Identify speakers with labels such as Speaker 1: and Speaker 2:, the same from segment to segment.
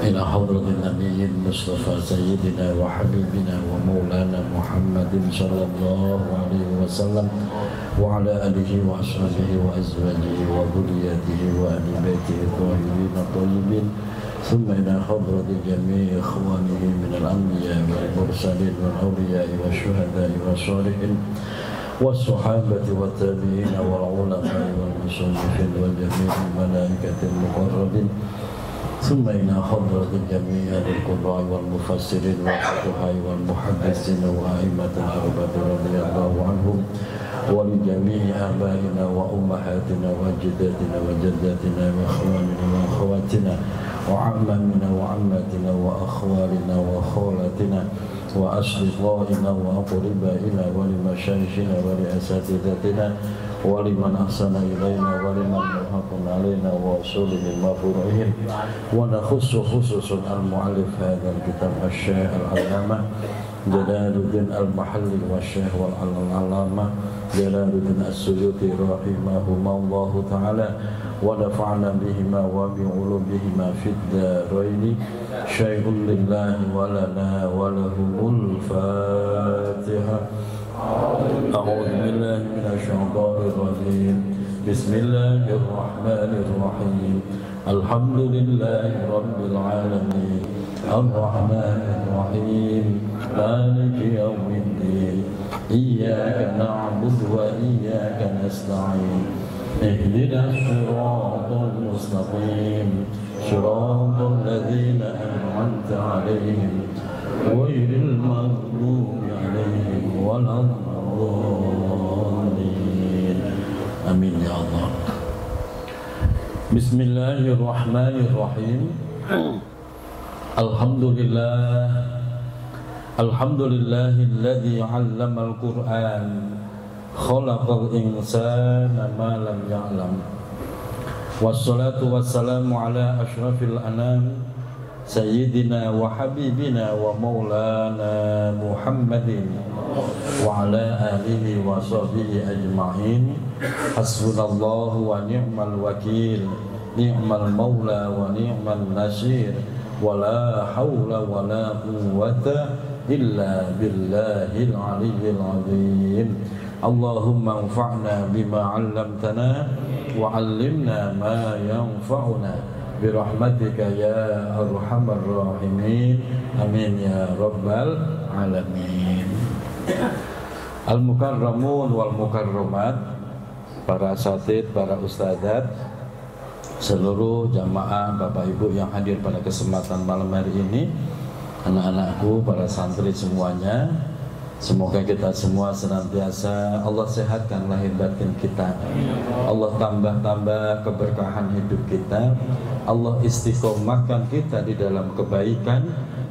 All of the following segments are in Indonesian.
Speaker 1: إلى حضرة النبي المصطفى سيدنا وحبيبنا ومولانا محمد صلى الله عليه وسلم وعلى آله وأصحابه وأزواجه وذريته وأهل بيته الطاهرين الطيبين ثم إلى حضرة جميع إخوانه من الأنبياء والمرسلين والأولياء والشهداء والصالحين والصحابة والتابعين والعلماء والمصنفين وجميع الملائكة المقربين ثم إلى حضرة جميع القراء والمفسرين والفقهاء والمحدثين وأئمة الأربعة رضي الله عنهم ولجميع آبائنا وأمهاتنا وجداتنا وجداتنا وإخواننا وأخواتنا وعمامنا وعماتنا وأخوالنا وخالاتنا وأصدقائنا وأقربائنا ولمشايخنا ولأساتذتنا ولمن أحسن إلينا ولمن يحق علينا وأصولهم وفروعهم ونخص خصوصا المؤلف هذا الكتاب الشيخ العلامة جلال الدين المحلي والشيخ والعلامة جلال الدين السيوطي رحمهما الله تعالى ونفعنا بهما وبعلومهما في الدارين شيء لله ولنا ولهم الفاتحة. أعوذ بالله من الشيطان الرجيم بسم الله الرحمن الرحيم الحمد لله رب العالمين الرحمن الرحيم مالك يوم الدين إياك نعبد وإياك نستعين اهدنا الصراط المستقيم صراط الذين أنعمت عليهم غير المغضوب عليهم ولا الضالين آمين يا الله. بسم الله الرحمن الرحيم الحمد لله الذي علم القرآن خلق الإنسان ما لم يعلم والصلاة والسلام على أشرف الأنام سيدنا وحبيبنا ومولانا محمد وعلى آله وصحبه أجمعين حسبنا الله ونعم الوكيل نعم المولى ونعم النصير ولا حول ولا قوة إلا بالله العلي العظيم. اللهم انفعنا بما علمتنا وعلمنا ما ينفعنا برحمتك يا أرحم الراحمين آمين يا رب العالمين. Al-mukarramun wal mukarramat, para asatid, para ustadzat, seluruh jamaah Bapak Ibu yang hadir pada kesempatan malam hari ini, anak-anakku, para santri semuanya, semoga kita semua senantiasa Allah sehatkan lahir batin kita, Allah tambah keberkahan hidup kita, Allah istiqomahkan kita di dalam kebaikan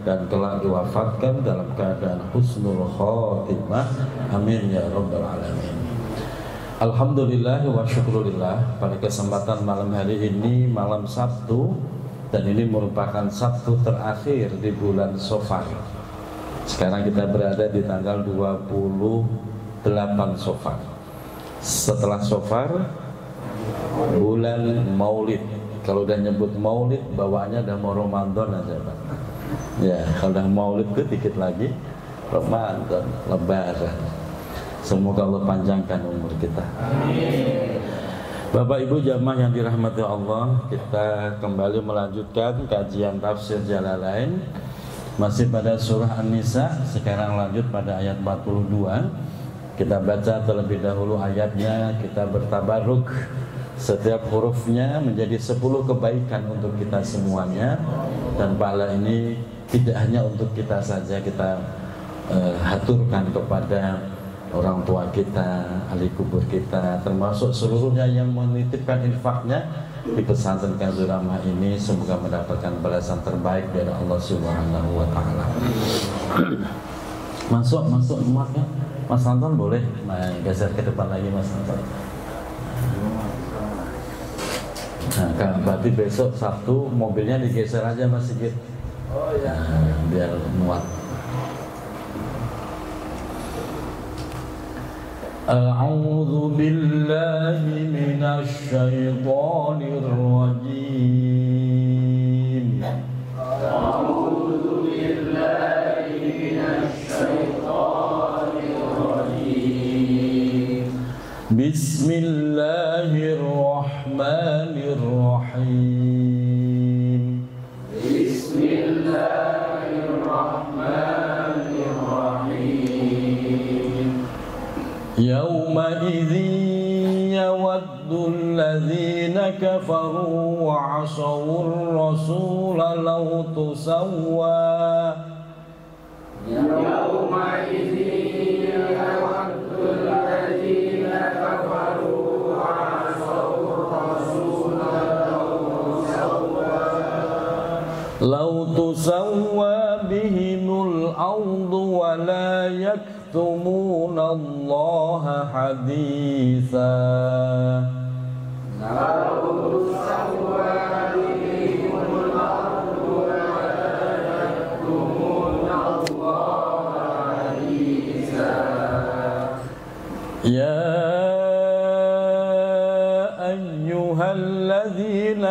Speaker 1: dan kelak diwafatkan dalam keadaan husnul khotimah amin ya rabbal alamin. Alhamdulillah wa syukurillah, pada kesempatan malam hari ini malam Sabtu, dan ini merupakan Sabtu terakhir di bulan Safar. Sekarang kita berada di tanggal 28 Safar. Setelah Safar, bulan Maulid. Kalau udah nyebut Maulid, bawaannya udah mau Ramadan aja, Pak. Ya, kalau udah Maulid itu dikit lagi Ramadan, Lebaran. Semoga Allah panjangkan umur kita. Bapak Ibu jamaah yang dirahmati Allah, kita kembali melanjutkan kajian tafsir Jalalain. Masih pada surah An-Nisa, sekarang lanjut pada ayat 42. Kita baca terlebih dahulu ayatnya, kita bertabaruk. Setiap hurufnya menjadi 10 kebaikan untuk kita semuanya. Dan pahala ini tidak hanya untuk kita saja, kita haturkan kepada orang tua kita, ahli kubur kita, termasuk seluruhnya yang menitipkan infaknya di pesantren Kanzul Rahmah ini. Semoga mendapatkan balasan terbaik dari Allah Subhanahu wa Ta'ala. Masuk umatnya, Mas Anton boleh geser ke depan lagi, Mas Anton. Nah, berarti besok Sabtu mobilnya digeser aja, Mas Sigit. Oh ya, biar muat. A'udzu billahi minasy syaithanir rajim.
Speaker 2: أعوذ بالله من الشيطان الرجيم
Speaker 1: بسم الله الرحمن الرحيم
Speaker 2: بسم الله الرحمن الرحيم
Speaker 1: يومئذ يود الذين كفروا وعصوا الرسول لو تسوى
Speaker 2: يومئذ يود الذين كفروا وعصوا الرسول
Speaker 1: لو تسوى بهم الأرض ولا يكتمون الله حديثا يا أيها الذين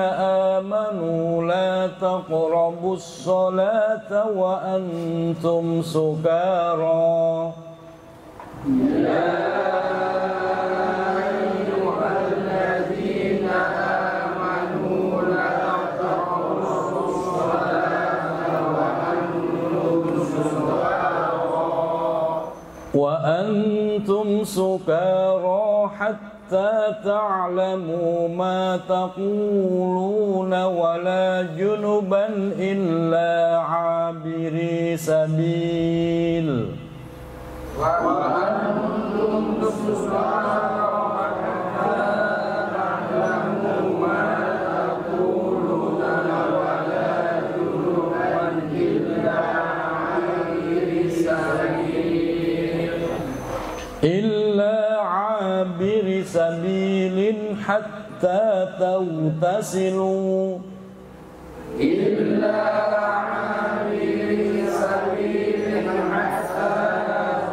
Speaker 1: آمنوا لا تقربوا الصلاة وأنتم سكارى وأنتم سكارى حتى تعلموا ما تقولون ولا جنبا إلا عابري سبيل
Speaker 2: وأنتم سكارى حتى تعلموا ما تقولون ولا جنبا إلا عابري سبيل
Speaker 1: حتى تغتسلوا
Speaker 2: إلا عابري سبيل حتى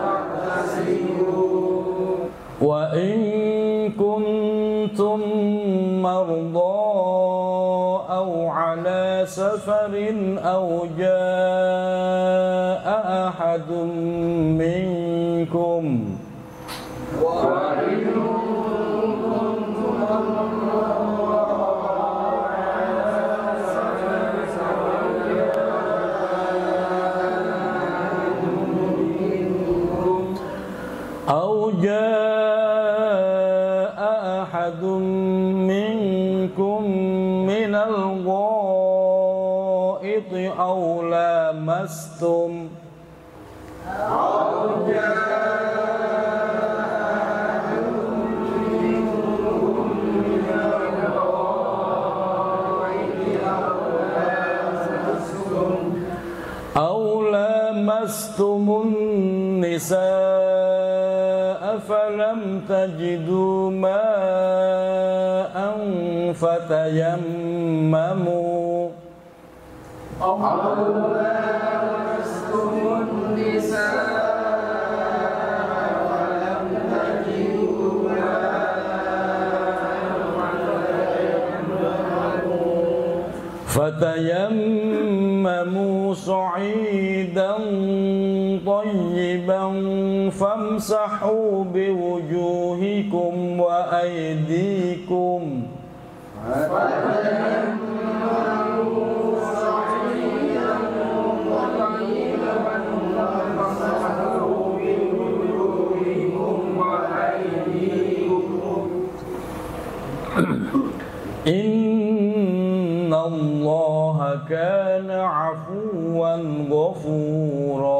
Speaker 2: تغتسلوا
Speaker 1: وإن كنتم مرضى أو على سفر أو جاء أحد منكم أو جاء أحد منكم من الغائط أو لامستم النساء فلم تجدوا ماء فتيمموا فتيمموا صعيدا طيبا فامسحوا بوجوهكم وأيديكم إن الله كان عفوا غفورا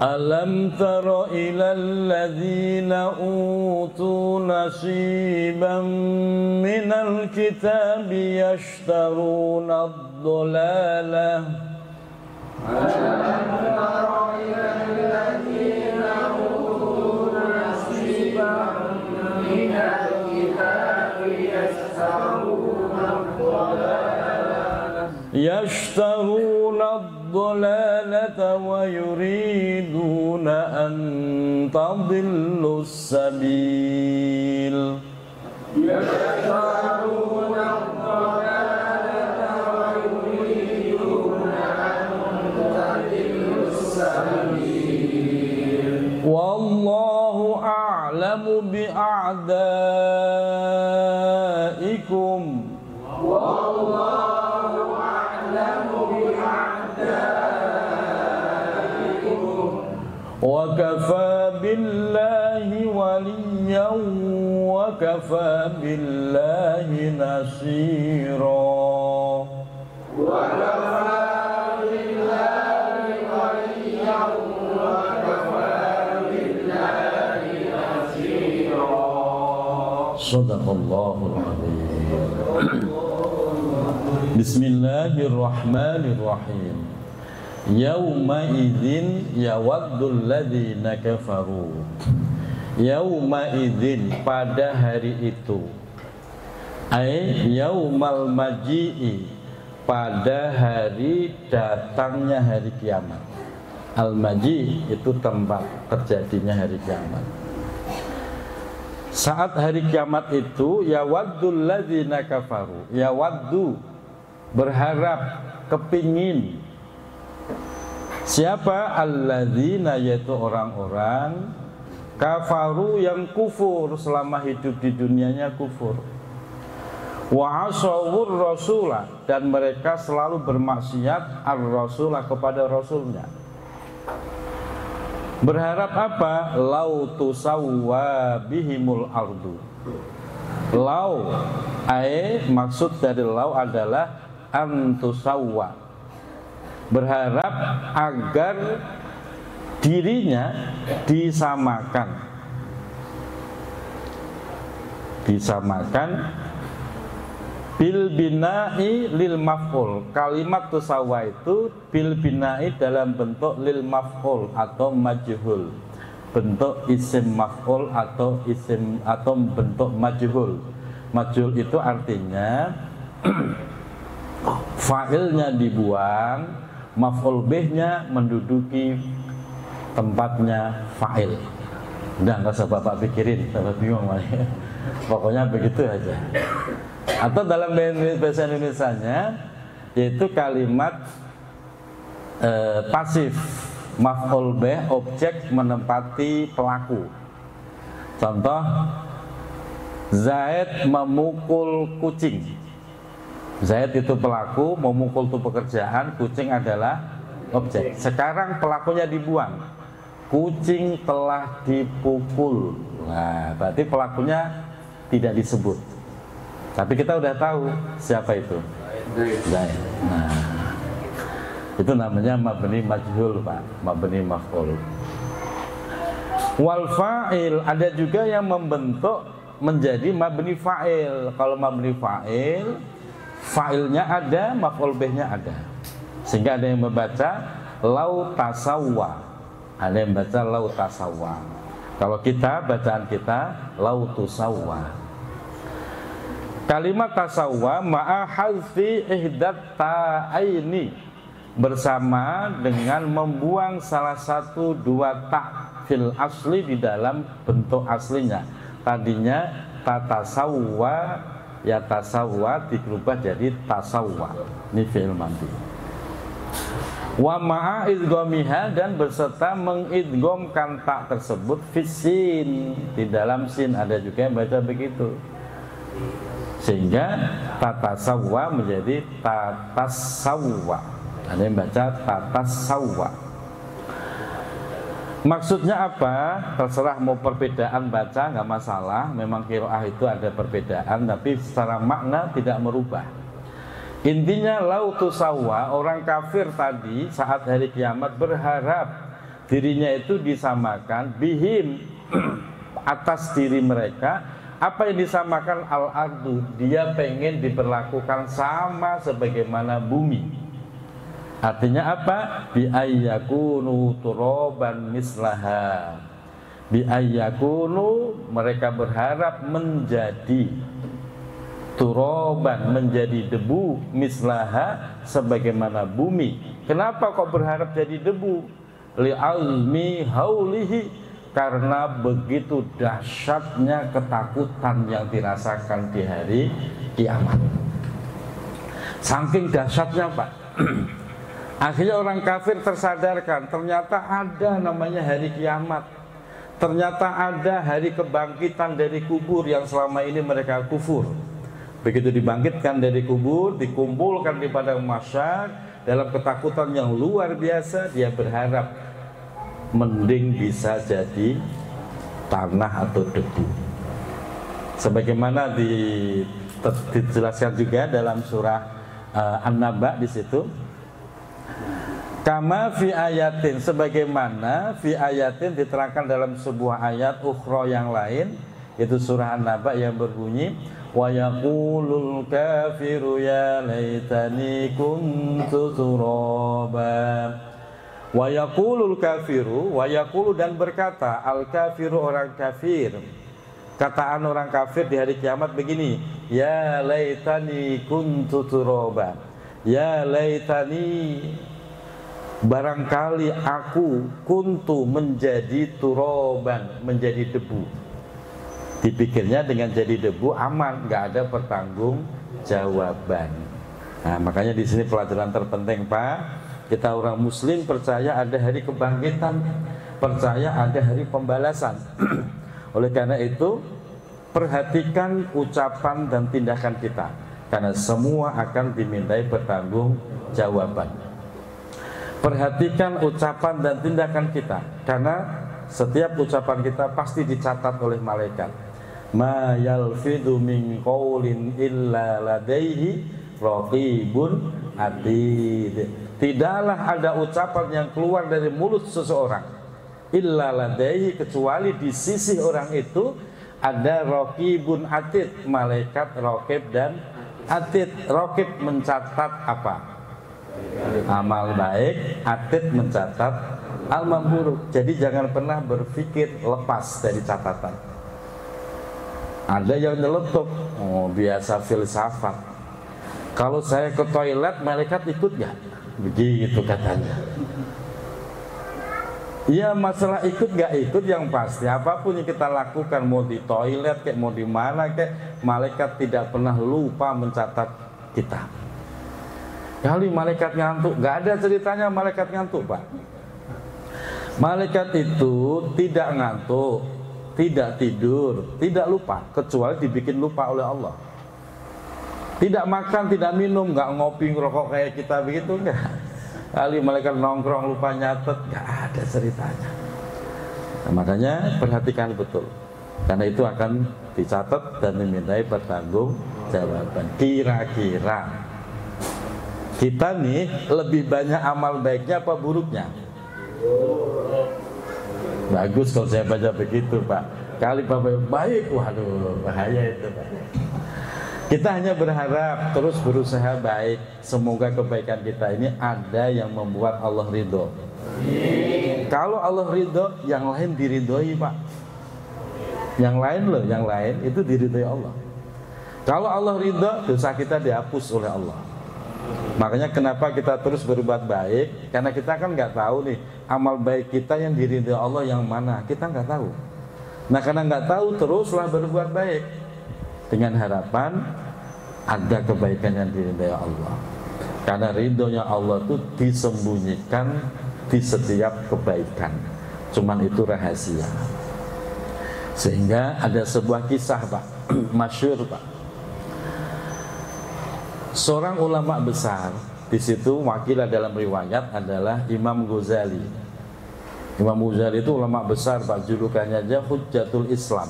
Speaker 1: ألم تر إلى الذين أوتوا نصيبا من الكتاب يشترون الضلالة يشترون الضلالة ويريدون أن تضلوا adillus sabil. Wallahu a'lamu bi'a'daikum.
Speaker 2: Wallahu a'lamu bi'a'daikum.
Speaker 1: Wa kafa billahi waliyan wa kafa billahi nasira.
Speaker 2: Wa kafa billahi waliyan wa kafa billahi nasira.
Speaker 1: Shadaqallahul azim. Bismillahirrahmanirrahim. Yauma idzin yawaddul ladzina kafaru. Yauma idzin, pada hari itu. Ai yaumal maji'i, pada hari datangnya hari kiamat. Al-maji' itu tempat terjadinya hari kiamat. Saat hari kiamat itu, yawaddul ladzina kafaru. Yawaddu, berharap, kepingin. Siapa? Alladzina, yaitu orang-orang kafaru yang kufur, selama hidup di dunianya kufur. Wa asawur rasulah, dan mereka selalu bermaksiat ar-rasulah, kepada rasulnya. Berharap apa? Lau tusawwa bihimul ardu. Lau, maksud dari lau adalah antusawwa, berharap agar dirinya disamakan bil bina'i lil maf'ul. Kalimat tusawwa itu bil bina'i dalam bentuk lil maf'ul atau majhul, bentuk isim maf'ul atau bentuk majhul. Majhul itu artinya fa'ilnya dibuang, maf'ul bihnya menduduki tempatnya fa'il. Udah, nggak usah bapak pikirin, bapak bingung malah. Pokoknya begitu aja. Atau dalam bahasa Indonesianya, yaitu kalimat pasif, maf'ul bih, objek menempati pelaku. Contoh, Zaid memukul kucing. Zaid itu pelaku, memukul itu pekerjaan, kucing adalah objek. Sekarang pelakunya dibuang, kucing telah dipukul. Nah, berarti pelakunya tidak disebut. Tapi kita udah tahu siapa itu, Zaid. Nah, itu namanya mabni majhul, Pak, mabni maf'ul. Wal fa'il, ada juga yang membentuk menjadi mabni fa'il. Kalau mabni fa'il, fa'ilnya ada, maf'ul bihnya ada. Sehingga ada yang membaca lau tasawwa, ada yang membaca lau tasawwa. Kalau kita, bacaan kita lau tusawwa. Kalimat tasawwa ma'a hadfi ihdat ta'aini, bersama dengan membuang salah satu dua ta' fil asli, di dalam bentuk aslinya. Tadinya tatasawwa, ya tasawwa diubah jadi tasawwa. Ini fi'il madhi. Wa ma'a idghamiha, dan berserta mengidghamkan ta' tersebut fisin, di dalam sin. Ada juga yang baca begitu, sehingga tatasawwa menjadi tatasawwa. Ada yang baca tatasawwa. Maksudnya apa? Terserah, mau perbedaan baca nggak masalah. Memang qiraah itu ada perbedaan, tapi secara makna tidak merubah. Intinya lau tusawwa, orang kafir tadi saat hari kiamat berharap dirinya itu disamakan bihim atas diri mereka. Apa yang disamakan? Al-ardu, dia pengen diperlakukan sama sebagaimana bumi. Artinya apa? Bi ayyakunu turaban mislaha. Bi ayyakunu, mereka berharap menjadi turaban, menjadi debu, mislaha, sebagaimana bumi. Kenapa kok berharap jadi debu? Li'almi haulihi, karena begitu dahsyatnya ketakutan yang dirasakan di hari kiamat. Saking dahsyatnya Pak, akhirnya orang kafir tersadarkan ternyata ada namanya hari kiamat, ternyata ada hari kebangkitan dari kubur yang selama ini mereka kufur. Begitu dibangkitkan dari kubur, dikumpulkan di padang mahsyar dalam ketakutan yang luar biasa, dia berharap mending bisa jadi tanah atau debu. Sebagaimana dijelaskan juga dalam surah An-Naba di situ. Kama fi ayatin, sebagaimana fi ayatin diterangkan dalam sebuah ayat ukhra yang lain, yaitu surah An-Naba yang berbunyi wa yaqulul kafiru ya laitani kuntu turaba. Wa yaqulul kafiru, wa yaqulu dan berkata al kafiru orang kafir. Kataan orang kafir di hari kiamat begini, ya laitani kuntu turaba. Ya laitani, barangkali aku kuntu menjadi turoban, menjadi debu. Dipikirnya dengan jadi debu aman, nggak ada pertanggung jawaban. Nah, makanya di sini pelajaran terpenting Pak, kita orang muslim percaya ada hari kebangkitan, percaya ada hari pembalasan. Oleh karena itu perhatikan ucapan dan tindakan kita, karena semua akan dimintai pertanggung jawaban. Perhatikan ucapan dan tindakan kita, karena setiap ucapan kita pasti dicatat oleh malaikat. Ma yalfidu min qaulin illa ladaihi raqibun atid. Tidaklah ada ucapan yang keluar dari mulut seseorang illa ladaihi, kecuali di sisi orang itu ada raqibun atid, malaikat raqib dan atid. Raqib mencatat apa? Amal baik, atid mencatat amal buruk. Jadi jangan pernah berpikir lepas dari catatan. Ada yang nyeletuk, oh biasa filsafat, kalau saya ke toilet malaikat ikut gak? Begitu katanya. Ya masalah ikut gak ikut yang pasti apapun yang kita lakukan, mau di toilet kayak mau di mana kayak, malaikat tidak pernah lupa mencatat kita. Kali malaikat ngantuk, gak ada ceritanya malaikat ngantuk Pak. Malaikat itu tidak ngantuk, tidak tidur, tidak lupa, kecuali dibikin lupa oleh Allah. Tidak makan, tidak minum, nggak ngopi, ngerokok kayak kita begitu, enggak. Kali malaikat nongkrong lupa nyatet, nggak ada ceritanya. Nah, makanya perhatikan betul, karena itu akan dicatat dan dimintai pertanggung jawaban. Kira-kira kita nih lebih banyak amal baiknya apa buruknya? Bagus kalau saya baca begitu Pak. Kali Bapak baik, waduh bahaya itu Pak. Kita hanya berharap terus berusaha baik. Semoga kebaikan kita ini ada yang membuat Allah ridho. Kalau Allah ridho, yang lain diridhoi Pak. Yang lain loh, yang lain itu diridhoi Allah. Kalau Allah ridho, dosa kita dihapus oleh Allah. Makanya kenapa kita terus berbuat baik, karena kita kan nggak tahu nih amal baik kita yang diridhoi Allah yang mana, kita nggak tahu. Nah karena nggak tahu, teruslah berbuat baik dengan harapan ada kebaikan yang diridhoi Allah. Karena ridhonya Allah itu disembunyikan di setiap kebaikan, cuman itu rahasia. Sehingga ada sebuah kisah Pak, masyhur Pak. Seorang ulama besar, di situ wakilah dalam riwayat adalah Imam Ghazali. Imam Ghazali itu ulama besar Pak, julukannya aja Hujjatul Islam,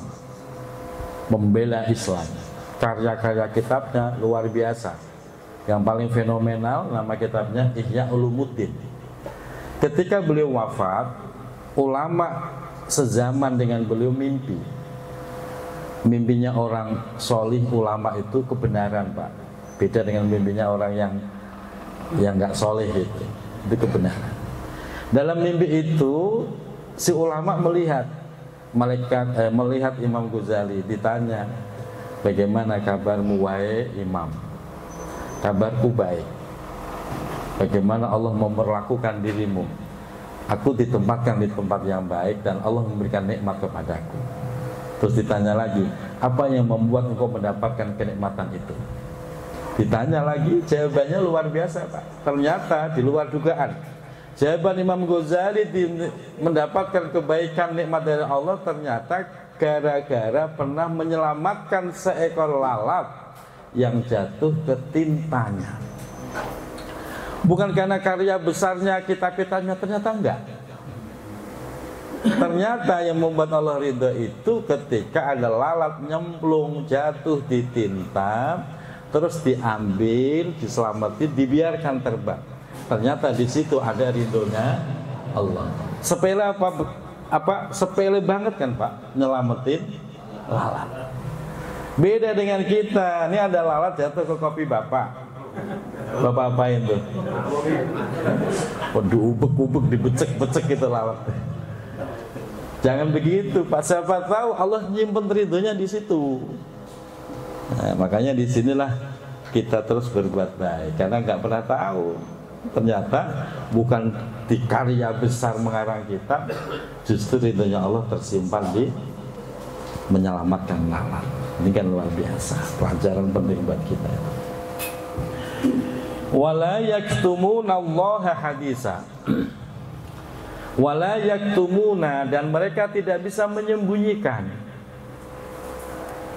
Speaker 1: membela Islam. Karya-karya kitabnya luar biasa. Yang paling fenomenal nama kitabnya Ihya Ulumuddin. Ketika beliau wafat, ulama sezaman dengan beliau mimpi. Mimpinya orang solih ulama itu kebenaran Pak. Beda dengan mimpinya orang yang nggak soleh itu kebenaran. Dalam mimpi itu si ulama melihat melihat Imam Ghazali, ditanya, bagaimana kabarmu wahai Imam? Kabarku baik. Bagaimana Allah memperlakukan dirimu? Aku ditempatkan di tempat yang baik dan Allah memberikan nikmat kepadaku. Terus ditanya lagi, apa yang membuat engkau mendapatkan kenikmatan itu? Ditanya lagi, jawabannya luar biasa Pak. Ternyata di luar dugaan. Jawaban Imam Ghazali mendapatkan kebaikan nikmat dari Allah ternyata gara-gara pernah menyelamatkan seekor lalat yang jatuh ke tintanya. Bukan karena karya besarnya kitab-kitabnya, ternyata enggak. Ternyata yang membuat Allah ridho itu ketika ada lalat nyemplung jatuh di tinta, terus diambil, diselamatin, dibiarkan terbang. Ternyata di situ ada ridhonya Allah. Sepele apa? Sepele banget kan Pak, nyelamatin lalat. Beda dengan kita. Ini ada lalat jatuh ke kopi Bapak. Bapak apain tuh? Waduh, ubek-ubek, dibecek-becek gitu lalat. Jangan begitu Pak. Siapa tahu Allah nyimpen ridhonya di situ. Nah, makanya disinilah kita terus berbuat baik, karena nggak pernah tahu. Ternyata bukan di karya besar mengarang kita, justru ridhonya Allah tersimpan di menyelamatkan lalat. Ini kan luar biasa, pelajaran penting buat kita. Wala yaktumuna Allaha hadisa. Wala yaktumuna, dan mereka tidak bisa menyembunyikan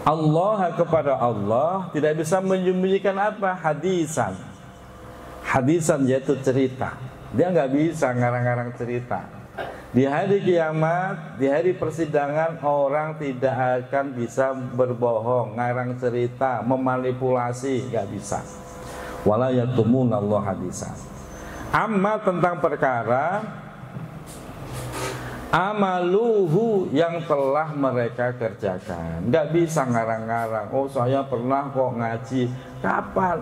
Speaker 1: Allah kepada Allah, tidak bisa menyembunyikan apa? Hadisan. Hadisan yaitu cerita. Dia nggak bisa ngarang-ngarang cerita. Di hari kiamat, di hari persidangan, orang tidak akan bisa berbohong, ngarang cerita, memanipulasi, nggak bisa. Wala yaktumuna Allah hadisan. Amma tentang perkara amaluhu yang telah mereka kerjakan. Nggak bisa ngarang-ngarang. Oh saya pernah kok ngaji. Kapan?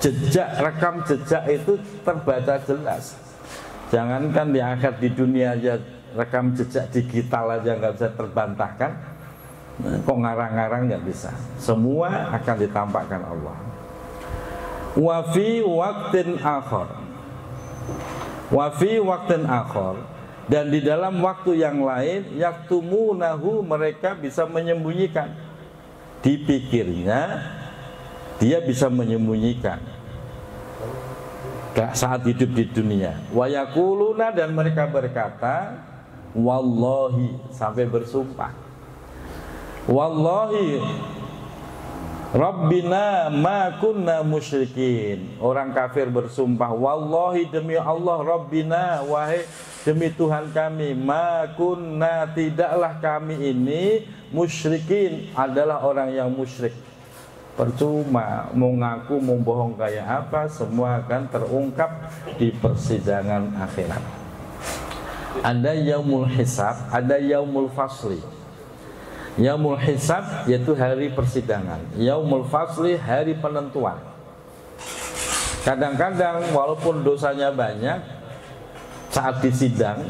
Speaker 1: Jejak, rekam jejak itu terbaca jelas. Jangankan di akhir, di dunia aja rekam jejak digital aja nggak bisa terbantahkan. Kok ngarang-ngarang nggak bisa. Semua akan ditampakkan Allah. Wa fi waqtin akhar. Wa fi waqtin akhar. Dan di dalam waktu yang lain, yaktumunahu, mereka bisa menyembunyikan. Dipikirnya dia bisa menyembunyikan saat hidup di dunia. Wa yaquluna, dan mereka berkata wallahi, sampai bersumpah. Wallahi Rabbina ma kunna musyrikin. Orang kafir bersumpah, wallahi demi Allah, Rabbina, wahai demi Tuhan kami, ma kunna, tidaklah kami ini musyrikin, adalah orang yang musyrik. Percuma mau ngaku, mau bohong kayak apa, semua akan terungkap di persidangan akhirat. Ada yaumul hisab, ada yaumul fasli. Yaumul hisab yaitu hari persidangan, yaumul fasli hari penentuan. Kadang-kadang walaupun dosanya banyak, saat disidang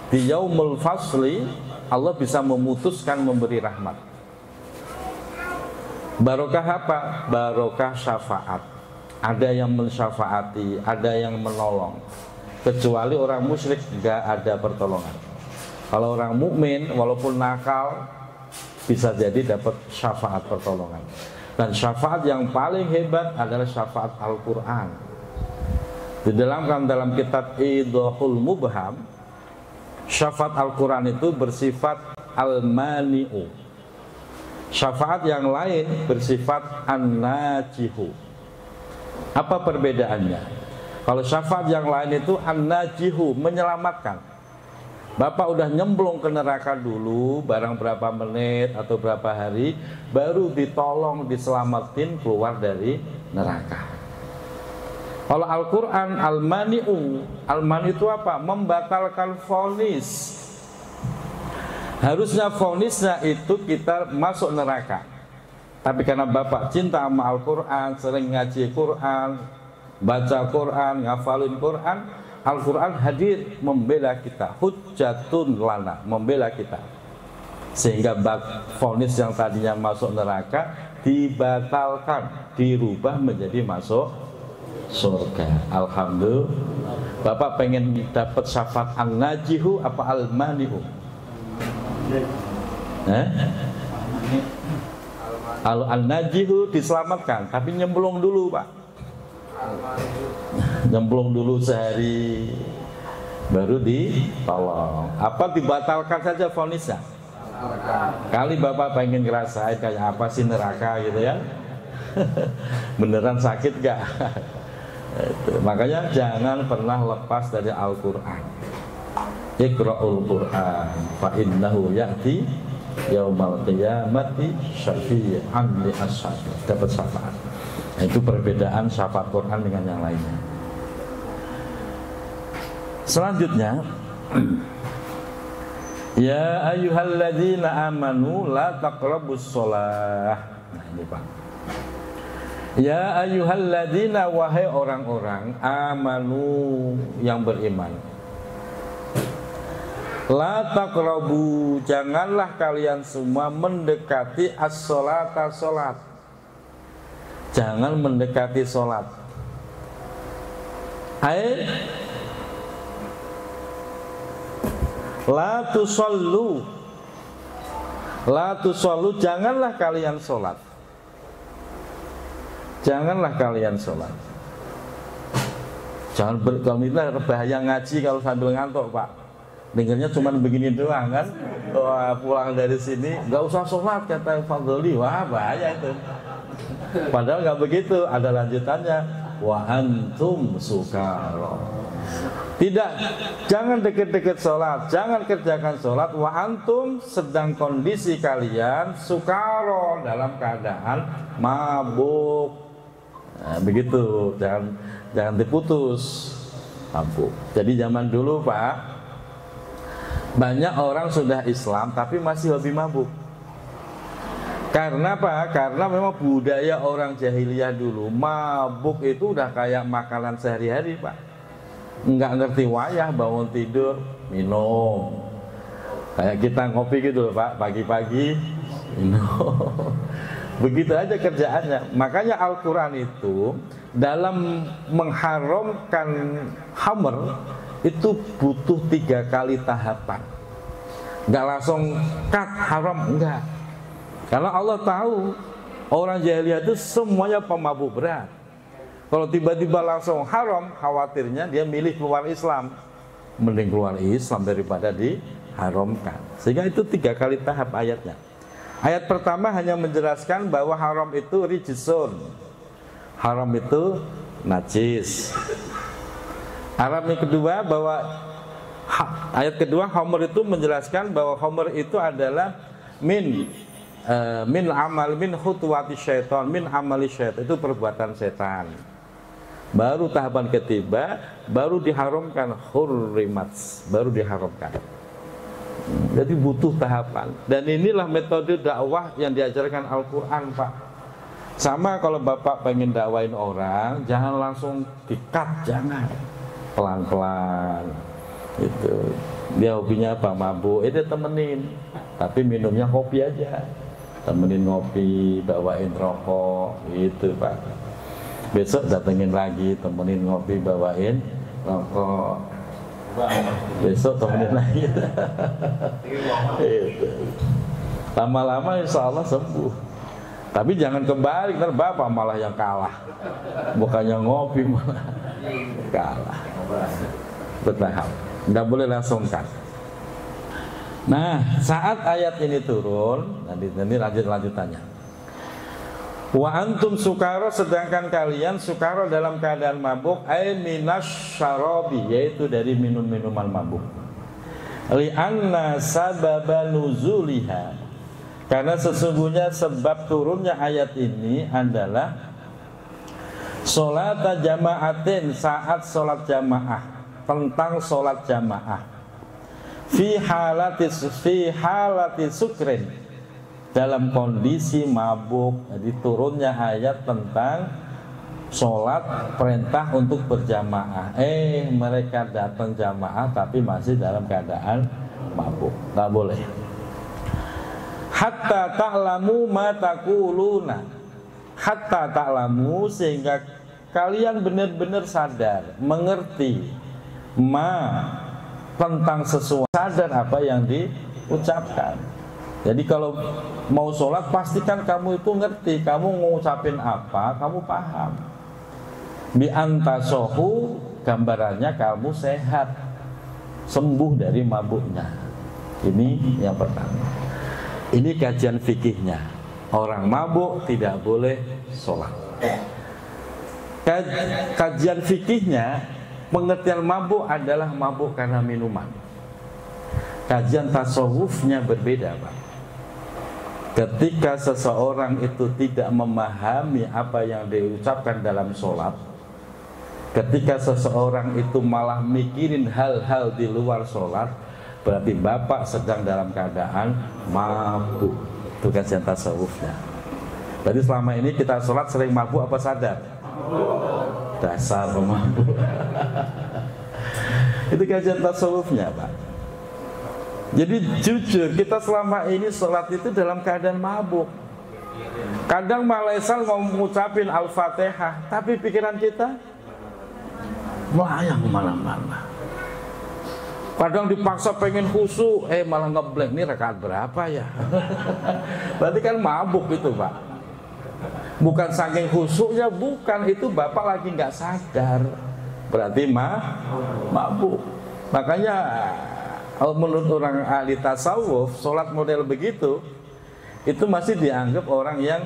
Speaker 1: di yaumul fasli Allah bisa memutuskan memberi rahmat. Barokah apa? Barokah syafaat. Ada yang mensyafaati, ada yang menolong. Kecuali orang musyrik enggak ada pertolongan. Kalau orang mukmin walaupun nakal bisa jadi dapat syafaat pertolongan. Dan syafaat yang paling hebat adalah syafaat Al-Quran. Di dalam kitab Idhahul Mubham, syafaat Al-Quran itu bersifat al-mani'u. Syafaat yang lain bersifat an-najihu. Apa perbedaannya? Kalau syafaat yang lain itu an-najihu, menyelamatkan. Bapak udah nyemplung ke neraka dulu, barang berapa menit atau berapa hari, baru ditolong, diselamatin keluar dari neraka. Kalau Al-Quran al-mani'u, al-mani itu apa? Membatalkan vonis. Harusnya vonisnya itu kita masuk neraka. Tapi karena Bapak cinta sama Al-Quran, sering ngaji Quran, baca Quran, ngafalin Quran, Al-Quran hadir membela kita, hujjatun lana, membela kita. Sehingga vonis yang tadinya masuk neraka dibatalkan, dirubah menjadi masuk surga. Alhamdulillah. Bapak pengen dapat syafaat an-najihu apa al-manihu? Al-najihu diselamatkan, tapi nyemplung dulu Pak. Nyemplung dulu sehari baru ditolong. Apa dibatalkan saja vonisnya? Kali Bapak pengen ngerasain kayak apa sih neraka gitu ya. Beneran sakit gak? Makanya jangan pernah lepas dari Al-Quran. Iqra'ul Quran fa innahu ya'ti yaumal qiyamati syafi'an li ashabi. Dapat syafaat. Itu perbedaan syafaat Quran dengan yang lainnya. Selanjutnya, ya ayyuhalladzina amanu la taqrabus shalah. Nah ini Pak. Ya ayyuhalladzina, wahai orang-orang amanu yang beriman. La taqrabu, janganlah kalian semua mendekati as-sholata, sholat. Jangan mendekati sholat. La tusallu, la tusallu, janganlah kalian sholat. Janganlah kalian sholat. Jangan kalau bahaya ngaji kalau sambil ngantuk Pak. Dengarnya cuma begini doang kan. Wah, pulang dari sini nggak usah sholat kata Fadli. Wah bahaya itu. Padahal nggak begitu. Ada lanjutannya. Wa antum sukara. Tidak, jangan deket-deket sholat, jangan kerjakan sholat. Wa antum, sedang kondisi kalian sukaro, dalam keadaan mabuk. Nah, begitu, jangan diputus mabuk. Jadi zaman dulu Pak, banyak orang sudah Islam tapi masih hobi mabuk. Karena apa? Karena memang budaya orang jahiliyah dulu, mabuk itu udah kayak makanan sehari-hari Pak. Nggak ngerti wayah, bangun tidur minum. Kayak kita ngopi gitu loh Pak, pagi-pagi minum. Begitu aja kerjaannya. Makanya Al-Quran itu dalam mengharamkan khamr itu butuh 3 kali tahapan. Nggak langsung cut haram, enggak. Karena Allah tahu orang jahiliyah itu semuanya pemabuk berat. Kalau tiba-tiba langsung haram, khawatirnya dia milih keluar Islam. Mending keluar Islam daripada diharamkan. Sehingga itu 3 kali tahap ayatnya. Ayat pertama hanya menjelaskan bahwa haram itu rijsun. Haram itu najis. Haram yang kedua bahwa ayat kedua khamr itu menjelaskan bahwa khamr itu adalah min amal min khutuwati syaitan, min amali syaitan, itu perbuatan setan. Baru tahapan ketiga baru diharamkan, hurrimat, baru diharamkan. Jadi butuh tahapan. Dan inilah metode dakwah yang diajarkan Al-Quran Pak. Sama kalau Bapak pengen dakwain orang, jangan langsung di-cut, jangan. Pelan-pelan gitu. Dia hobinya apa? Mabuk, dia temenin. Tapi minumnya kopi aja. Temenin ngopi, bawain rokok, gitu Pak. Besok datengin lagi, temenin ngopi, bawain rokok. Besok temenin lagi. Lama-lama insya Allah sembuh. Tapi jangan kembali, ntar Bapak malah yang kalah. Bukannya ngopi malah kalah. Bertahap, nggak boleh langsung kan. Nah, saat ayat ini turun, nanti lanjutannya. Wa antum sukaro, sedangkan kalian sukaro dalam keadaan mabuk, ay minas syarabi, yaitu dari minum-minuman mabuk. Li'anna sababa nuzuliha, karena sesungguhnya sebab turunnya ayat ini adalah sholat jama'atin, saat sholat jamaah, tentang sholat jamaah. Fi halati sukrin, dalam kondisi mabuk. Jadi turunnya ayat tentang sholat, perintah untuk berjamaah. Mereka datang jamaah tapi masih dalam keadaan mabuk, nggak boleh. Hatta ta'lamu ma taquluna, hatta ta'lamu, sehingga kalian benar-benar sadar, mengerti tentang sesuatu, sadar apa yang diucapkan. Jadi kalau mau sholat pastikan kamu itu ngerti, kamu ngucapin apa, kamu paham. Bi antasohu, gambarannya kamu sehat, sembuh dari mabuknya. Ini yang pertama. Ini kajian fikihnya. Orang mabuk tidak boleh sholat. Kajian fikihnya, pengertian mabuk adalah mabuk karena minuman. Kajian tasawufnya berbeda, Pak. Ketika seseorang itu tidak memahami apa yang diucapkan dalam sholat, ketika seseorang itu malah mikirin hal-hal di luar sholat, berarti bapak sedang dalam keadaan mabuk. Itu kajian tasawufnya. Jadi selama ini kita sholat sering mabuk apa sadar? Dasar pemabuk. Itu kajian tasawufnya, Pak. Jadi jujur, kita selama ini sholat itu dalam keadaan mabuk. Kadang malaisan mau mengucapin Al-Fatihah, tapi pikiran kita melayang kemana-mana. Kadang dipaksa pengen khusyuk, malah ngeblank. Ini rakaat berapa ya? Berarti kan mabuk itu, Pak. Bukan saking khusyuknya, bukan. Itu bapak lagi nggak sadar. Berarti mabuk. Makanya menurut orang ahli tasawuf, sholat model begitu itu masih dianggap orang yang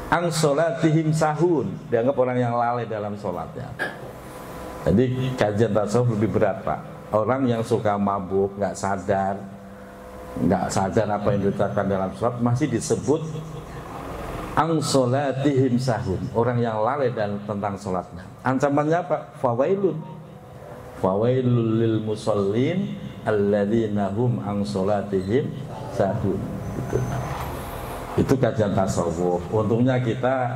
Speaker 1: ang sholatihim sahun, dianggap orang yang lalai dalam sholatnya. Jadi kajian tasawuf lebih berat, Pak. Orang yang suka mabuk, nggak sadar apa yang diucapkan dalam sholat masih disebut ang sholatihim sahun, orang yang lalai dan tentang sholatnya. Ancamannya apa? Fawailun lil musallin alladzina hum an sholatihim sahun. Itu kajian tasawuf. Untungnya kita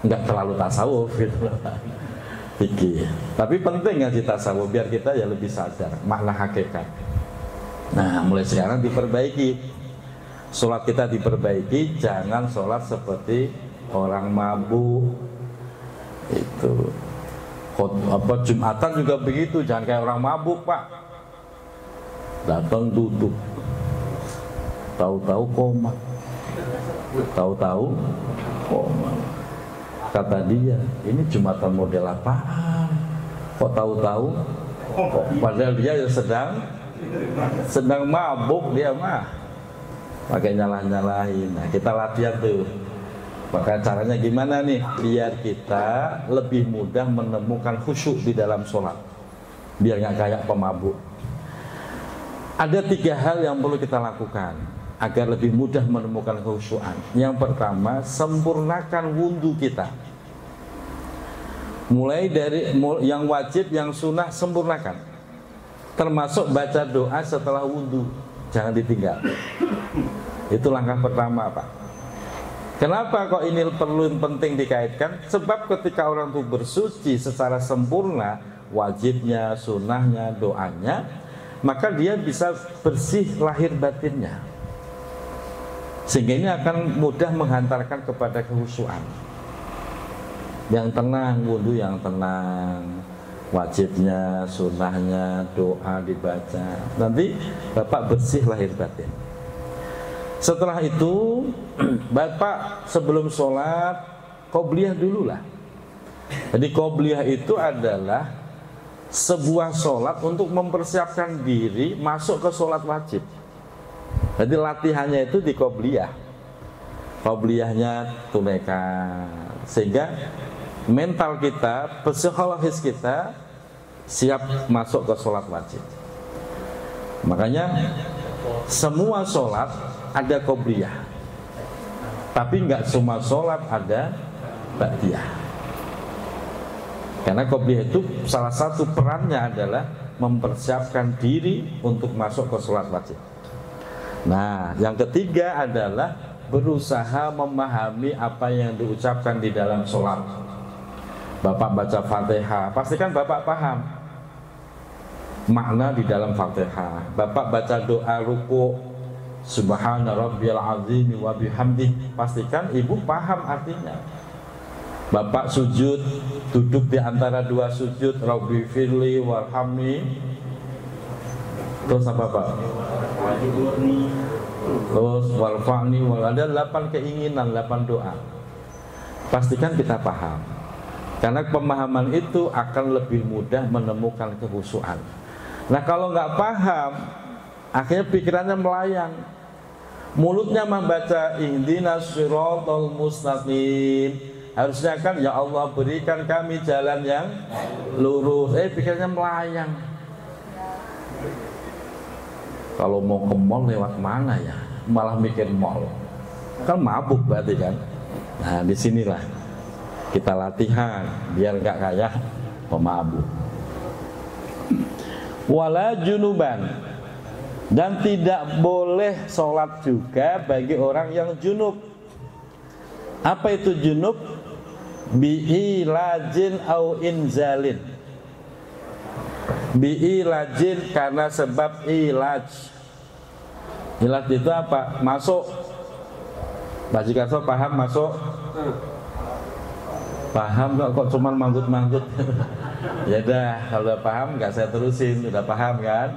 Speaker 1: nggak terlalu tasawuf gitu loh, fikih. Tapi penting ngaji tasawuf biar kita ya lebih sadar makna hakikat. Nah, mulai sekarang diperbaiki, sholat kita diperbaiki, jangan sholat seperti orang mabuk. Itu Jumatan juga begitu, jangan kayak orang mabuk, Pak. Datang duduk, tahu-tahu koma. Kata dia, ini Jumatan model apaan? Kok tahu-tahu? Padahal dia ya sedang mabuk dia mah. Pakai nyalah-nyalahin. Nah, kita latihan tuh. Maka caranya gimana nih? Biar kita lebih mudah menemukan khusyuk di dalam sholat, biar nggak kayak pemabuk. Ada 3 hal yang perlu kita lakukan agar lebih mudah menemukan khusyuan. Yang pertama, sempurnakan wudhu kita. Mulai dari yang wajib, yang sunnah, sempurnakan. Termasuk baca doa setelah wudhu, jangan ditinggal. Itu langkah pertama, Pak. Kenapa kok ini perlu penting dikaitkan? Sebab ketika orang itu bersuci secara sempurna, wajibnya, sunnahnya, doanya, maka dia bisa bersih lahir batinnya. Sehingga ini akan mudah menghantarkan kepada kehusuan. Yang tenang, wudhu yang tenang, wajibnya, sunnahnya, doa dibaca. Nanti Bapak bersih lahir batin. Setelah itu, Bapak sebelum sholat, qobliyah dulu lah. Jadi qobliyah itu adalah sebuah sholat untuk mempersiapkan diri masuk ke sholat wajib. Jadi latihannya itu di qobliyah. Qobliyahnya tunaikan, sehingga mental kita, psikologis kita siap masuk ke sholat wajib. Makanya semua sholat ada qobliyah, tapi nggak semua sholat ada ba'diyah. Karena qobliyah itu salah satu perannya adalah mempersiapkan diri untuk masuk ke sholat wajib. Nah, yang ketiga adalah berusaha memahami apa yang diucapkan di dalam sholat. Bapak baca Fatihah, pastikan Bapak paham makna di dalam Fatihah. Bapak baca doa ruku', Subhana rabbiyal azim wa bihamdi, pastikan ibu paham artinya. Bapak sujud, duduk di antara dua sujud, Rabbi firli warhamni. Terus apa Pak? Terus warfa'ni, ada 8 keinginan, 8 doa. Pastikan kita paham. Karena pemahaman itu akan lebih mudah menemukan kekhusyuan. Nah kalau nggak paham, akhirnya pikirannya melayang. Mulutnya membaca ihdinas siratal mustaqim. Harusnya kan ya Allah berikan kami jalan yang lurus. Pikirannya melayang. Kalau mau ke mall lewat mana ya? Malah mikir mall. Kan mabuk berarti kan. Nah disinilah kita latihan biar nggak kayak pemabuk. Wala junuban, dan tidak boleh sholat juga bagi orang yang junub. Apa itu junub? Bi'ilajin au inzalin. Bi'ilajin karena sebab ilaj. Ilaj itu apa? Masuk. Pak Jikarso paham masuk? Paham kok cuman manggut-manggut. Ya dah, kalau udah paham nggak saya terusin, udah paham kan?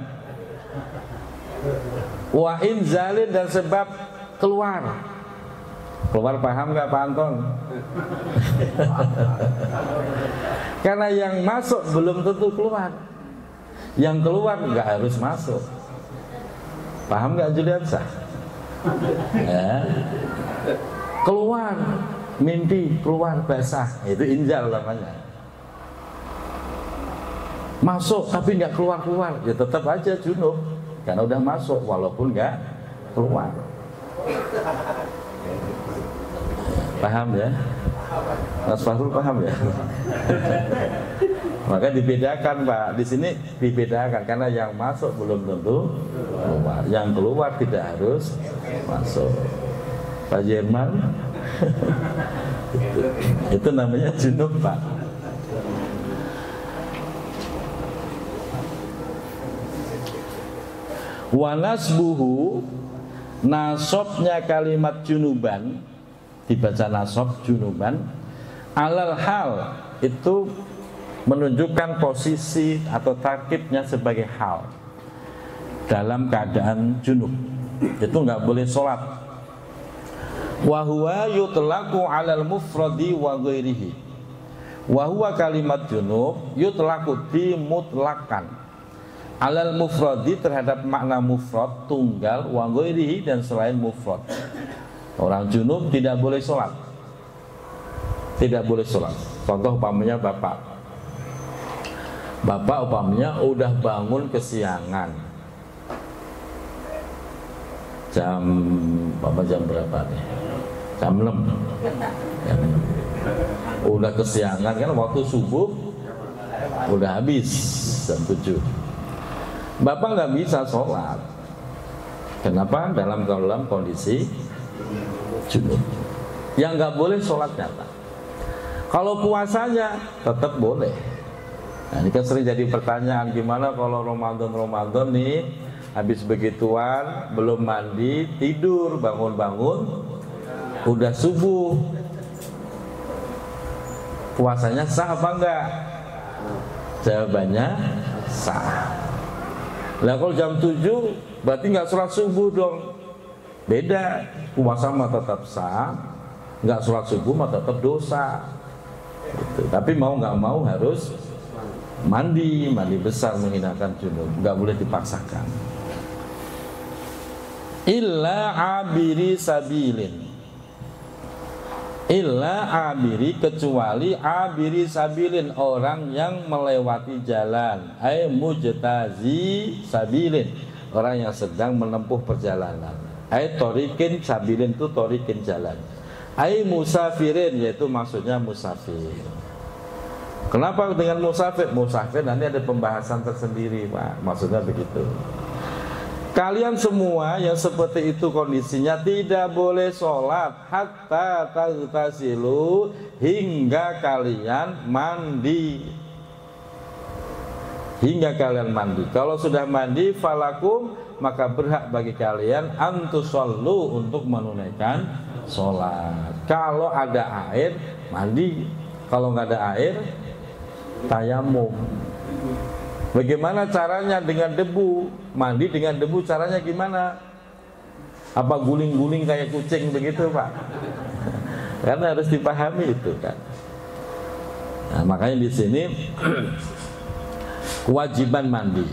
Speaker 1: Wa inzalin dan sebab keluar. Keluar paham nggak Pak Anton? Karena yang masuk belum tentu keluar. Yang keluar nggak harus masuk. Paham nggak Juliansa? Ya. Keluar mimpi, keluar basah, itu injal namanya. Masuk tapi nggak keluar-keluar, ya tetap aja junub karena udah masuk walaupun nggak keluar. Paham ya? Mas Fahrul paham ya? Maka dibedakan Pak, di sini dibedakan karena yang masuk belum tentu keluar, yang keluar tidak harus masuk. Pak Jerman itu namanya junub Pak. Wanasbuhu, nasobnya kalimat junuban, dibaca nasob junuban, alal hal itu menunjukkan posisi atau tarkibnya sebagai hal dalam keadaan junub, itu nggak boleh sholat. Wahuwa yutlaqu alal mufradi wa ghairihi. Wahuwa kalimat junub yutlaqu dimutlakan alal mufradi terhadap makna mufrad tunggal, wa ghairihi dan selain mufrad. Orang junub tidak boleh sholat. Tidak boleh sholat. Contoh umpamanya bapak umpamanya udah bangun kesiangan. Jam berapa nih? Jam 6. Udah kesiangan kan, waktu subuh udah habis jam 7. Bapak nggak bisa sholat. Kenapa? Dalam kondisi junub. Yang nggak boleh sholat nyata. Kalau puasanya tetap boleh. Nah, ini kan sering jadi pertanyaan, gimana kalau Ramadan nih habis begituan belum mandi, tidur, bangun-bangun udah subuh, puasanya sah apa enggak? Jawabannya sah. Lah kalau jam 7 berarti nggak sholat subuh dong. Beda, puasa mah tetap sah, nggak sholat subuh mah tetap dosa gitu. Tapi mau nggak mau harus mandi besar menghinakan junub, nggak boleh dipaksakan. Illa abiri sabilin, illa abiri kecuali abiri sabilin, orang yang melewati jalan, ay mujtazi sabilin, orang yang sedang menempuh perjalanan, ay torikin sabilin itu torikin jalan, ay musafirin yaitu maksudnya musafir. Kenapa dengan musafir? Musafir nanti ada pembahasan tersendiri Pak, maksudnya begitu. Kalian semua yang seperti itu kondisinya tidak boleh sholat hatta taghtasilu, hingga kalian mandi. Hingga kalian mandi. Kalau sudah mandi falakum, maka berhak bagi kalian antusollu, untuk menunaikan sholat. Kalau ada air, mandi Kalau nggak ada air, tayamum. Bagaimana caranya dengan debu? Mandi dengan debu caranya gimana? Apa guling-guling kayak kucing begitu, Pak? Karena harus dipahami itu kan. Nah, makanya di sini kewajiban mandi.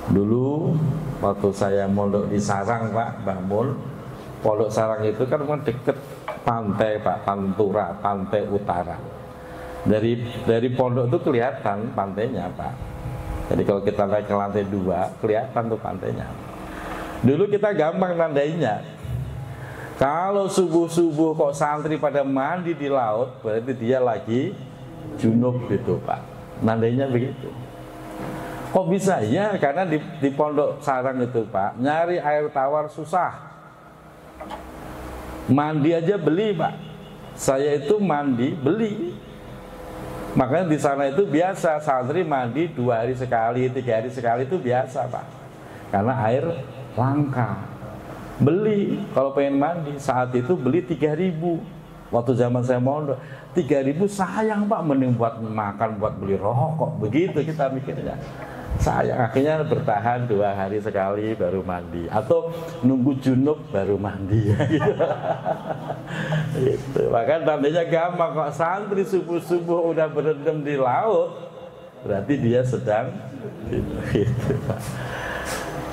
Speaker 1: Dulu waktu saya mondok di Sarang, Pak, Mbah Mul, Pondok Sarang itu kan memang deket pantai, Pak, Pantura, pantai utara. Dari pondok itu kelihatan pantainya, Pak. Jadi kalau kita naik ke lantai 2, kelihatan tuh pantainya. Dulu kita gampang nandainya. Kalau subuh-subuh kok santri pada mandi di laut, berarti dia lagi junub gitu, Pak. Nandainya begitu. Kok bisa? Ya, karena di Pondok Sarang itu, Pak, nyari air tawar susah. Mandi aja beli, Pak. Saya itu mandi beli. Makanya di sana itu biasa santri mandi 2 hari sekali, 3 hari sekali itu biasa, Pak. Karena air langka. Beli kalau pengen mandi saat itu beli 3.000. Waktu zaman saya mondok 3.000 sayang, Pak, mending buat makan, buat beli rokok. Begitu kita mikirnya. Sayang, akhirnya bertahan 2 hari sekali baru mandi, atau nunggu junub baru mandi. Gitu. Bahkan tandanya gampang, kok santri subuh-subuh udah berendam di laut, berarti dia sedang gitu.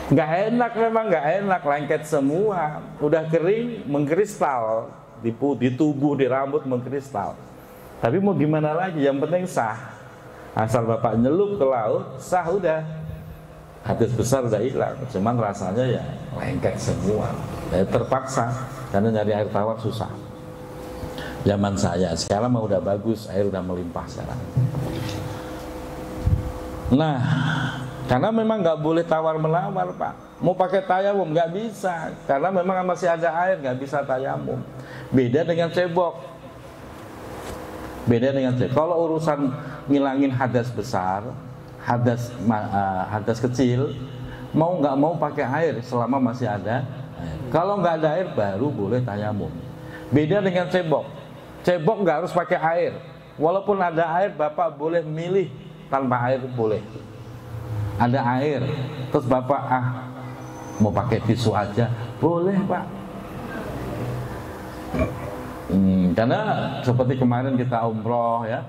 Speaker 1: Nggak enak, memang nggak enak, lengket semua, udah kering, mengkristal di tubuh, di rambut mengkristal. Tapi mau gimana lagi, yang penting sah. Asal Bapak nyelup ke laut, sah udah. Hadis besar udah hilang, cuman rasanya ya lengket semua. Ya, terpaksa, karena nyari air tawar susah. Zaman saya, sekarang mah udah bagus, air udah melimpah sekarang. Nah, karena memang nggak boleh tawar-menawar, Pak. Mau pakai tayamum nggak bisa, karena memang masih ada air, nggak bisa tayamum. Beda dengan cebok. Beda dengan cebok. Kalau urusan ngilangin hadas besar, hadas kecil, mau nggak mau pakai air selama masih ada air. Kalau nggak ada air baru boleh tayamum. Beda dengan cebok. Cebok nggak harus pakai air. Walaupun ada air, Bapak boleh milih tanpa air boleh. Ada air, terus Bapak mau pakai tisu aja, boleh, Pak. Karena seperti kemarin kita umroh ya,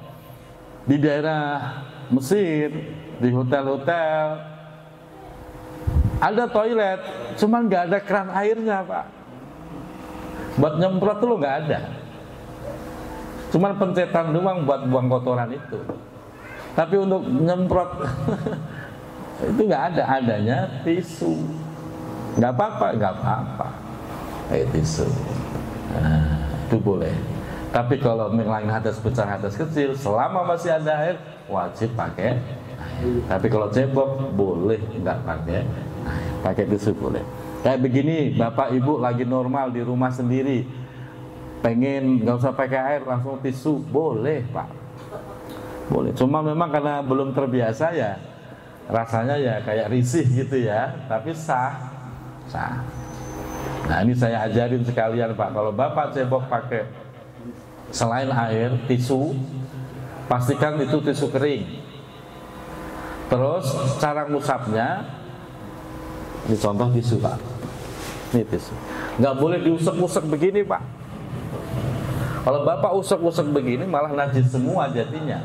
Speaker 1: di daerah Mesir, di hotel-hotel ada toilet, cuman nggak ada keran airnya, Pak. Buat nyemprot tuh nggak ada, cuman pencetan doang buat buang kotoran itu. Tapi untuk nyemprot itu nggak ada, adanya tisu. Nggak apa-apa, kayak tisu. Nah, itu boleh. Tapi kalau ngilangin hadas besar, hadas kecil, selama masih ada air, wajib pakai air. Tapi kalau cebok, boleh nggak pakai air. Pakai tisu boleh. Kayak begini, Bapak Ibu lagi normal di rumah sendiri, pengen nggak usah pakai air, langsung tisu, boleh, Pak. Boleh. Cuma memang karena belum terbiasa ya, rasanya ya kayak risih gitu ya. Tapi sah. Nah, ini saya ajarin sekalian, Pak. Kalau Bapak cebok pakai selain air, tisu, pastikan itu tisu kering. Terus cara ngusapnya, ini contoh tisu, Pak. Ini tisu. Nggak boleh diusek-usek begini, Pak. Kalau Bapak usek-usek begini malah najis semua jadinya.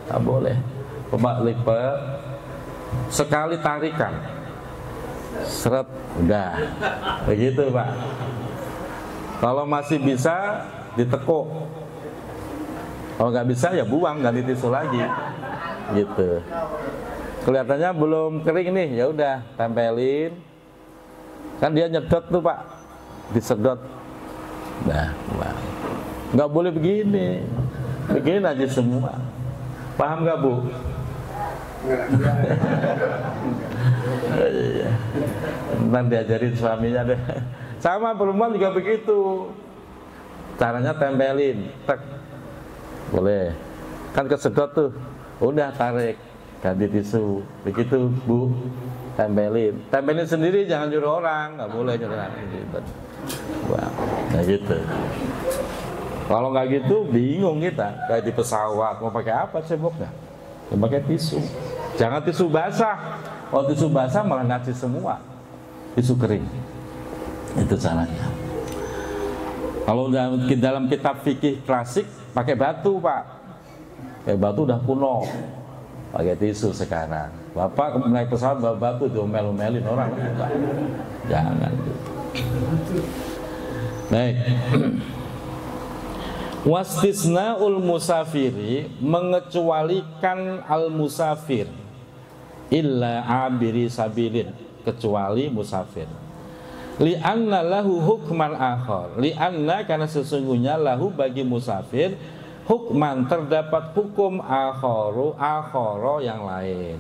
Speaker 1: Nggak boleh. Bapak lipat, sekali tarikan, seret, udah. Begitu, Pak. Kalau masih bisa ditekuk. Kalau nggak bisa ya buang, ganti tisu lagi. Gitu. Kelihatannya belum kering nih, ya udah tempelin. Kan dia nyedot tuh, Pak. Disedot. Nah, nggak boleh begini. Begini aja semua. Paham nggak, Bu? Ntar diajarin suaminya deh. Sama perempuan juga begitu. Caranya tempelin, tek. Boleh. Kan kesedot tuh. Udah tarik, ganti tisu. Begitu, Bu. Tempelin. Tempelin sendiri, jangan nyuruh orang. Nggak boleh nyuruh orang. Wah, kayak gitu. Kalau nggak gitu bingung kita, kayak di pesawat mau pakai apa ceboknya? Ya, pakai tisu. Jangan tisu basah. Kalau tisu basah malah najis semua. Tisu kering. Itu caranya. Kalau dalam kitab fikih klasik pakai batu, Pak. Kayak batu udah kuno. Pakai tisu sekarang. Bapak naik pesawat bawa batu diomel-omelin orang, Pak. Jangan. Baik. Wastisnaul musafiri, mengecualikan al musafir illa abiri sabilin, kecuali musafir. Li'anna lahu hukman akhar, li'anna karena sesungguhnya lahu bagi musafir hukman, terdapat hukum akharo yang lain.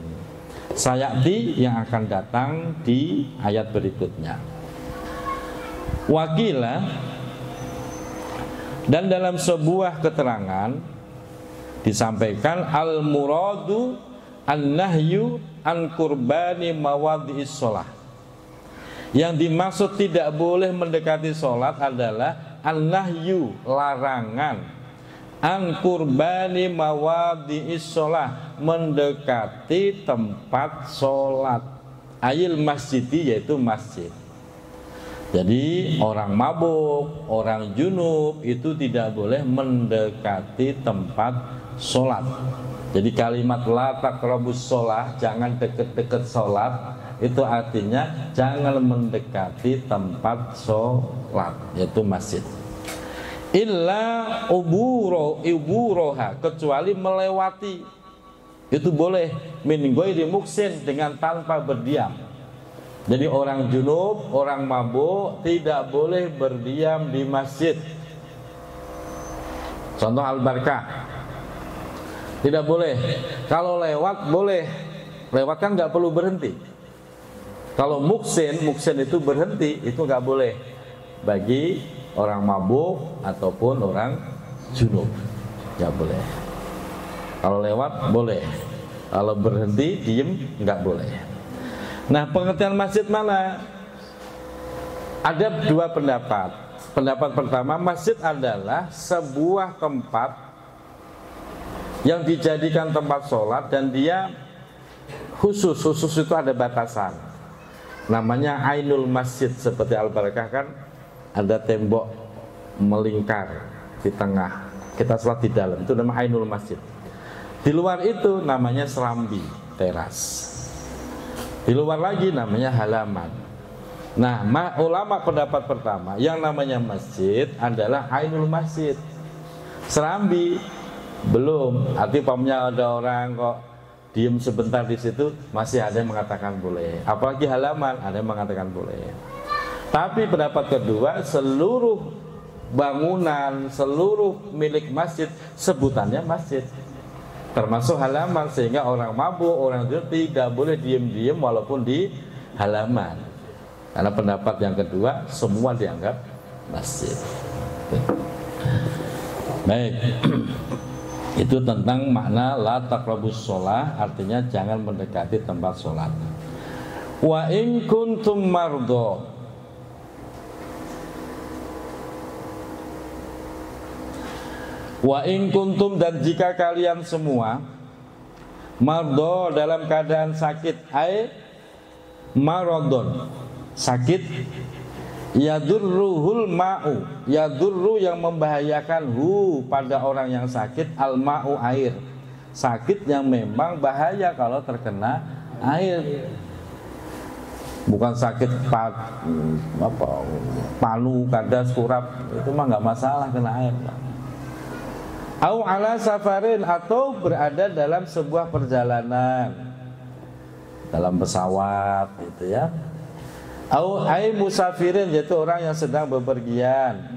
Speaker 1: Sayati yang akan datang di ayat berikutnya. Wakilah, dan dalam sebuah keterangan disampaikan al-muradu an-nahyu an kurbani mawadhi'is shalah. Yang dimaksud tidak boleh mendekati sholat adalah an-nahyu, larangan, an kurbani mawadhi'is shalah, mendekati tempat sholat, ayil masjidi, yaitu masjid. Jadi orang mabuk, orang junub itu tidak boleh mendekati tempat sholat. Jadi kalimat la taqrabus sholah, jangan deket-deket sholat, itu artinya jangan mendekati tempat sholat, yaitu masjid. Illa uburoha, kecuali melewati, itu boleh min ghairi muksin, dengan tanpa berdiam. Jadi orang junub, orang mabuk tidak boleh berdiam di masjid. Contoh Al-Barkah, tidak boleh. Kalau lewat boleh, lewat kan nggak perlu berhenti. Kalau muksin itu berhenti, itu nggak boleh bagi orang mabuk ataupun orang junub, nggak boleh. Kalau lewat boleh, kalau berhenti diem nggak boleh. Nah, pengertian masjid mana? Ada dua pendapat. Pendapat pertama, masjid adalah sebuah tempat yang dijadikan tempat sholat dan dia khusus itu ada batasan. Namanya ainul masjid, seperti Al-Barakah kan ada tembok melingkar di tengah. Kita sholat di dalam, itu namanya ainul masjid. Di luar itu namanya serambi, teras. Di luar lagi namanya halaman. Nah, ulama pendapat pertama, yang namanya masjid adalah ainul masjid. Serambi belum. Artinya pamannya ada orang kok diem sebentar di situ, masih ada yang mengatakan boleh. Apalagi halaman, ada yang mengatakan boleh. Tapi pendapat kedua, seluruh bangunan, seluruh milik masjid sebutannya masjid, termasuk halaman, sehingga orang mabuk, orang junub tidak boleh diem-diem walaupun di halaman. Karena pendapat yang kedua, semua dianggap masjid. Baik. Itu tentang makna la taqrabus shalah, artinya jangan mendekati tempat sholat. Wa in kuntum mardha, wa in kuntum, dan jika kalian semua mardha, dalam keadaan sakit, ai maradon, sakit, yadurruhul ma'u, yadurru yang membahayakan hu pada orang yang sakit, al ma'u air, sakit yang memang bahaya kalau terkena air. Bukan sakit palu, kadas, kurap, itu mah nggak masalah kena air. Au ala safarin, atau berada dalam sebuah perjalanan, dalam pesawat, gitu ya. Au ai musafirin, yaitu orang yang sedang bepergian.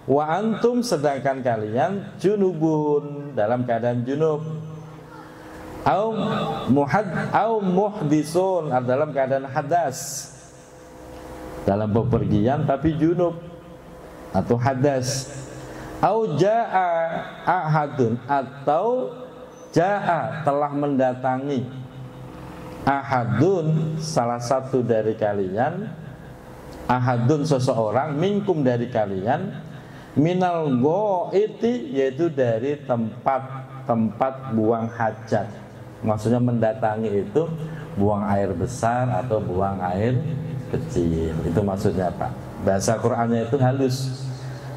Speaker 1: Wa antum, sedangkan kalian junubun, dalam keadaan junub. Au muhdisun, dalam keadaan hadas, dalam bepergian tapi junub atau hadas. Au jaa ahadun, atau jaa telah mendatangi, ahadun salah satu dari kalian, ahadun seseorang, minkum dari kalian, Minal ghaiti, yaitu dari tempat buang hajat. Maksudnya mendatangi itu buang air besar atau buang air kecil. Itu maksudnya Pak. Bahasa Qur'annya itu halus.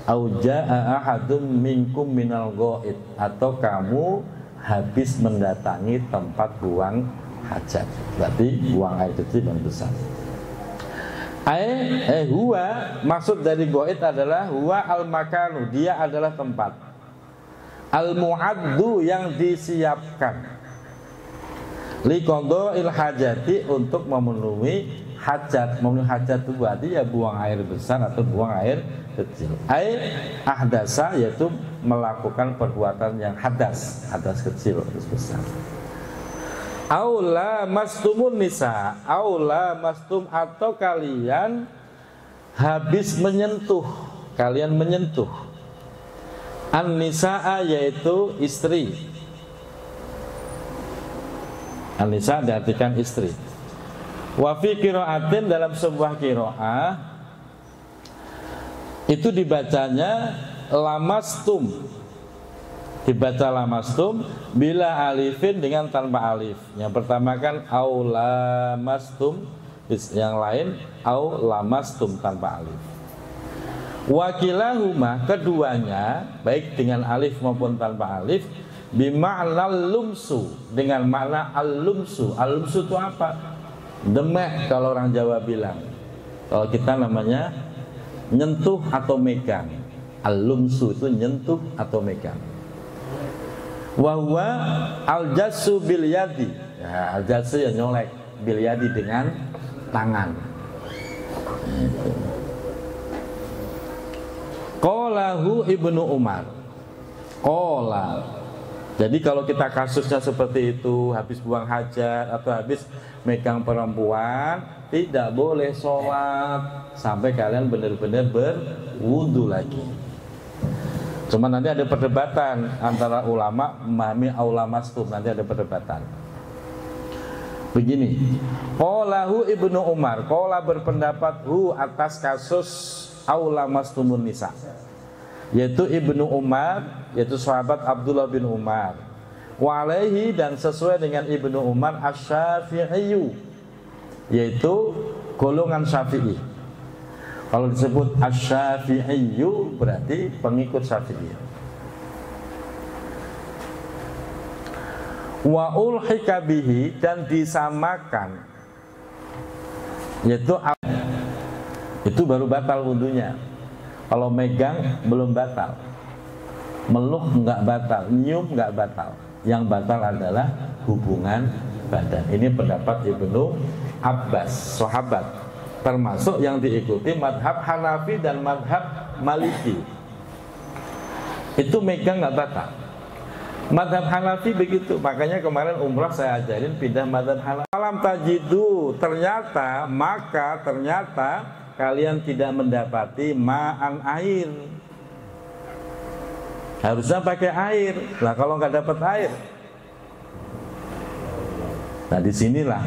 Speaker 1: Auja'a ahadum minkum minal ghaid, atau kamu habis mendatangi tempat buang hajat. Berarti buang air kecil dan besar. Huwa, maksud dari ghaid adalah huwa al-makanu, dia adalah tempat. Al-mu'addu, yang disiapkan. Liqadha'il hajati, untuk memenuhi hajat. Memenuhi hajat itu berarti ya buang air besar atau buang air kecil. Ahdasa, yaitu melakukan perbuatan yang hadas kecil atau besar. Aula mastumun nisa, aula mastum, atau kalian habis menyentuh, an-nisaa, yaitu istri. An-nisa diartikan istri. Wa fi qiraatin, dalam sebuah qiraah itu dibacanya lamastum, dibaca lamastum bila alifin, dengan tanpa alif. Yang pertama kan au lamastum, yang lain au lamastum tanpa alif. Wakilahuma, keduanya baik dengan alif maupun tanpa alif, bima'nal lumsu, dengan makna al-lumsu. Al-lumsu itu apa? Demek kalau orang Jawa bilang. Kalau kita namanya nyentuh atau megang. Al-lumsu itu nyentuh atau megang. Wahwa al-jassu bil yadi. Ya, al-jassu yang nyolek, bil yadi, dengan tangan. Qalahu Ibnu Umar. Qala. Jadi kalau kita kasusnya seperti itu, habis buang hajat atau habis megang perempuan, tidak boleh sholat sampai kalian benar-benar berwudu lagi. Cuma nanti ada perdebatan antara ulama memahami aula mastum, nanti ada perdebatan. Begini, qalahu Ibnu Umar, qala berpendapat atas kasus aula mastumun nisa, yaitu Ibnu Umar, yaitu sahabat Abdullah bin Umar. Wa alaihi, dan sesuai dengan Ibnu Umar, asy-Syafi'i, yaitu golongan Syafi'i. Kalau disebut asy-Syafi'i berarti pengikut Syafi'i. Wa ulhika bihi, dan disamakan, yaitu itu baru batal wudunya. Kalau megang belum batal, meluk enggak batal, nyium enggak batal. Yang batal adalah hubungan badan. Ini pendapat Ibnu Abbas, sahabat, termasuk yang diikuti madhab Hanafi dan madhab Maliki. Itu megang enggak batal. Madhab Hanafi begitu. Makanya kemarin umrah saya ajarin pindah madhab Hanafi. Alam tajidu, ternyata kalian tidak mendapati ma'an air. Harusnya pakai air. Lah kalau nggak dapat air, nah disinilah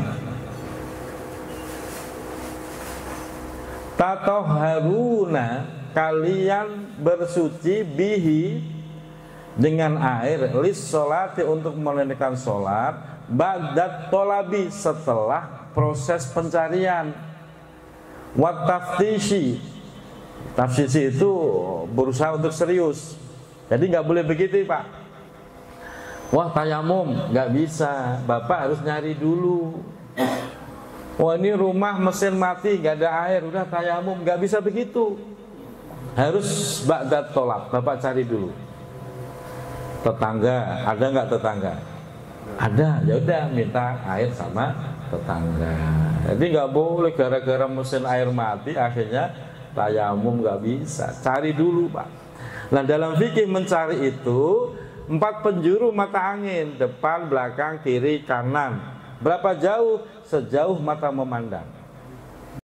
Speaker 1: tatoharuna, kalian bersuci bihi, dengan air, lis sholati, untuk menunaikan sholat, ba'dat tolabi, setelah proses pencarian. Wat taftishi, taftishi itu berusaha untuk serius. Jadi nggak boleh begitu Pak. Wah tayamum nggak bisa, Bapak harus nyari dulu. Wah ini rumah mesin mati nggak ada air, udah tayamum, nggak bisa begitu. Harus ba'dat tolab, Bapak cari dulu. Tetangga, ada nggak tetangga? Ada, ya udah minta air sama tetangga. Jadi nggak boleh gara-gara mesin air mati akhirnya tayamum, nggak bisa. Cari dulu Pak. Nah dalam fikih mencari itu 4 penjuru mata angin, depan, belakang, kiri, kanan. Berapa jauh? Sejauh mata memandang.